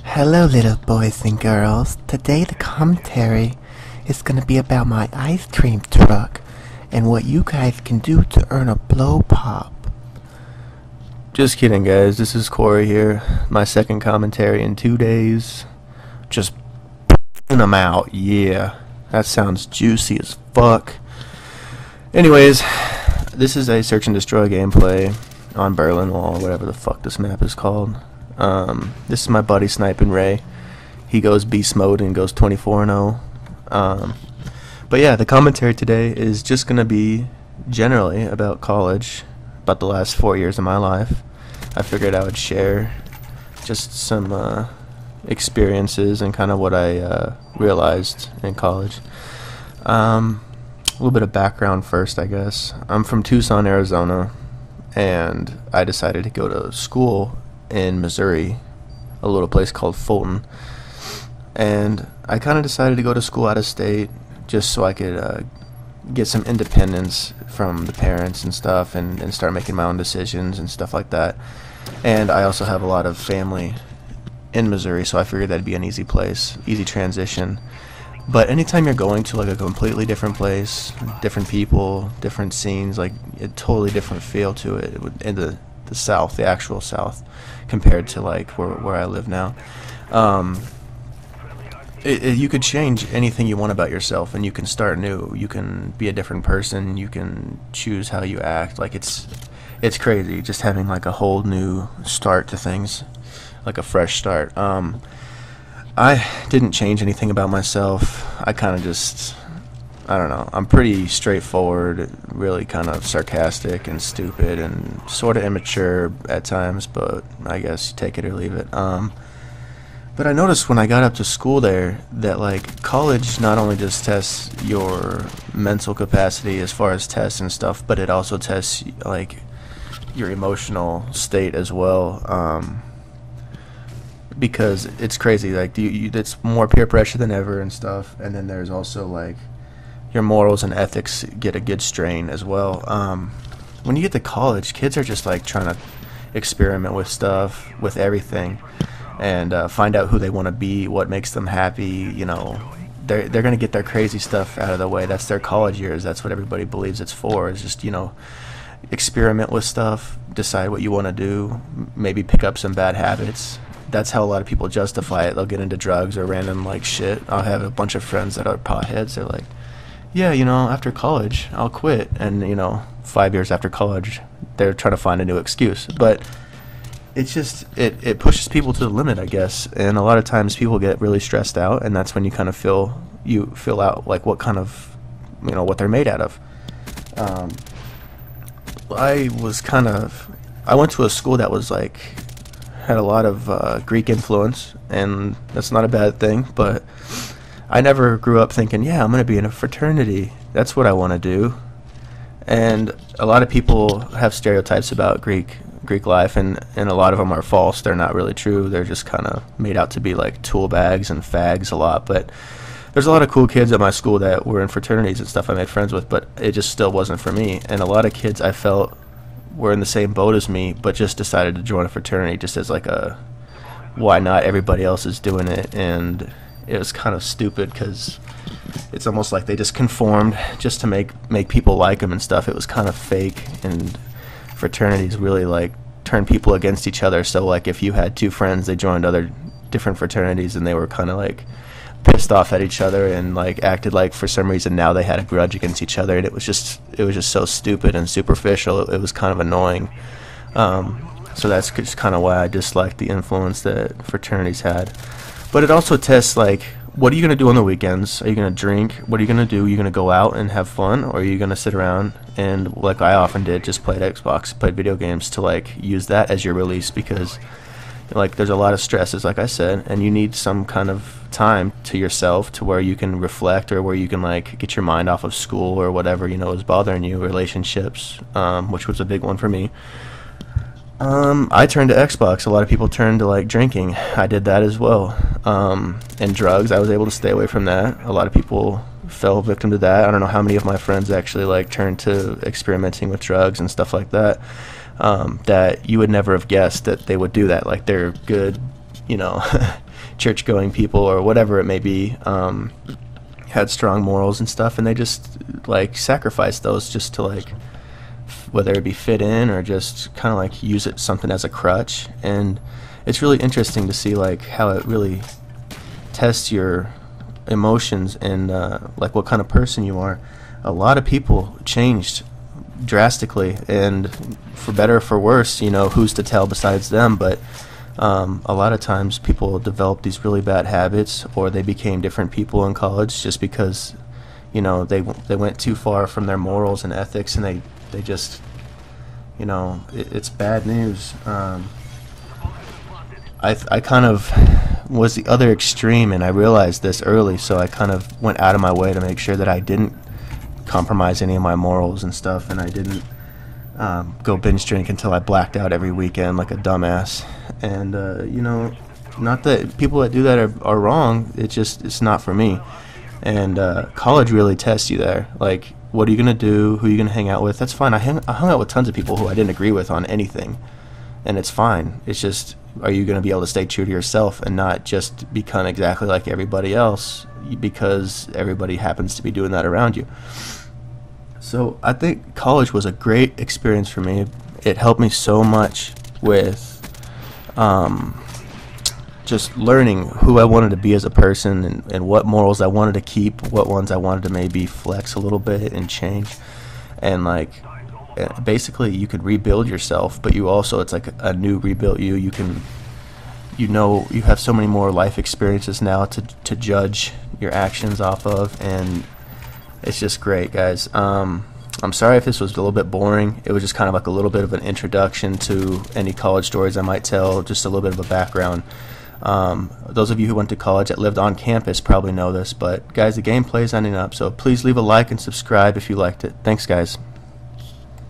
Hello, little boys and girls. Today the commentary is going to be about my ice cream truck and what you guys can do to earn a blow pop. Just kidding, guys. This is Corey here. My second commentary in 2 days. Just putting them out. Yeah, that sounds juicy as fuck. Anyways, this is a search and destroy gameplay on Berlin Wall, whatever the fuck this map is called. This is my buddy Snipen Rae. He goes beast mode and goes 24-0. But yeah, the commentary today is just gonna be generally about college, about the last 4 years of my life. I figured I would share just some experiences and kind of what I realized in college. A little bit of background first, I guess. I'm from Tucson, Arizona, and I decided to go to school in Missouri, a little place called Fulton. And I kind of decided to go to school out of state just so I could get some independence from the parents and stuff, and start making my own decisions and stuff like that. And I also have a lot of family in Missouri, so I figured that'd be an easy place, easy transition. But anytime you're going to like a completely different place, different people, different scenes, like a totally different feel to it in the South, the actual South, compared to like where I live now. You could change anything you want about yourself, and you can start new. You can be a different person. You can choose how you act. Like it's crazy just having like a whole new start to things, like a fresh start. I didn't change anything about myself. I kind of just, I don't know, I'm pretty straightforward, really kind of sarcastic and stupid and sort of immature at times, but I guess you take it or leave it. But I noticed when I got up to school there that like college not only just tests your mental capacity as far as tests and stuff, but it also tests like your emotional state as well. Because it's crazy, like it's more peer pressure than ever and stuff, and then there's also like your morals and ethics get a good strain as well. When you get to college, kids are just like trying to experiment with stuff, with everything, and find out who they want to be, what makes them happy. You know, they're gonna get their crazy stuff out of the way. That's their college years. That's what everybody believes it's for. Is just, you know, experiment with stuff, decide what you want to do, maybe pick up some bad habits. That's how a lot of people justify it. They'll get into drugs or random like shit. I'll have a bunch of friends that are potheads. They're like, yeah, you know, after college I'll quit, and you know, 5 years after college they're trying to find a new excuse. But it's just it pushes people to the limit, I guess, and a lot of times people get really stressed out, and that's when you kind of feel out like what kind of, you know, what they're made out of. I went to a school that was like had a lot of Greek influence, and that's not a bad thing, but I never grew up thinking, yeah, I'm going to be in a fraternity. That's what I want to do. And a lot of people have stereotypes about Greek life, and a lot of them are false. They're not really true. They're just kind of made out to be like tool bags and fags a lot. But there's a lot of cool kids at my school that were in fraternities and stuff I made friends with, but it just still wasn't for me. And a lot of kids I felt were in the same boat as me, but just decided to join a fraternity just as like a why not, everybody else is doing it. And it was kind of stupid because it's almost like they just conformed just to make people like them and stuff. It was kind of fake, and fraternities really like turn people against each other. So like if you had two friends, they joined other different fraternities, and they were kind of like pissed off at each other and like acted like for some reason now they had a grudge against each other, and it was just so stupid and superficial. It was kind of annoying. So that's just kind of why I disliked the influence that fraternities had. But it also tests like, what are you going to do on the weekends? Are you going to drink? What are you going to do? Are you going to go out and have fun, or are you going to sit around and, like I often did, just play Xbox, play video games to like use that as your release? Because like there's a lot of stresses, like I said, and you need some kind of time to yourself to where you can reflect, or where you can like get your mind off of school or whatever, you know, is bothering you, relationships, which was a big one for me. I turned to Xbox. A lot of people turned to like drinking. I did that as well. And drugs, I was able to stay away from that. A lot of people fell victim to that. I don't know how many of my friends actually like turned to experimenting with drugs and stuff like that. That you would never have guessed that they would do that. Like they're good, you know, church-going people or whatever it may be, had strong morals and stuff, and they just like sacrificed those just to like whether it be fit in or just kind of like use it something as a crutch. And it's really interesting to see like how it really tests your emotions and like what kind of person you are. A lot of people changed drastically, and for better or for worse, you know, who's to tell besides them, but a lot of times people develop these really bad habits, or they became different people in college just because, you know, they went too far from their morals and ethics, and they just, you know, it's bad news. I kind of was the other extreme, and I realized this early, so I kind of went out of my way to make sure that I didn't compromise any of my morals and stuff, and I didn't go binge drink until I blacked out every weekend like a dumbass. And you know, not that people that do that are wrong, it's not for me. And college really tests you there. Like, what are you going to do? Who are you going to hang out with? That's fine. I hung out with tons of people who I didn't agree with on anything, and it's fine. It's just, are you going to be able to stay true to yourself and not just become exactly like everybody else because everybody happens to be doing that around you? So I think college was a great experience for me. It helped me so much with just learning who I wanted to be as a person, and what morals I wanted to keep, what ones I wanted to maybe flex a little bit and change. And like, basically you could rebuild yourself, but you also, it's like a new rebuilt you. You can, you know, you have so many more life experiences now to judge your actions off of, and it's just great, guys. I'm sorry if this was a little bit boring. It was just kind of like a little bit of an introduction to any college stories I might tell, just a little bit of a background. Those of you who went to college that lived on campus probably know this, but guys, the gameplay is ending up, so please leave a like and subscribe if you liked it. Thanks, guys.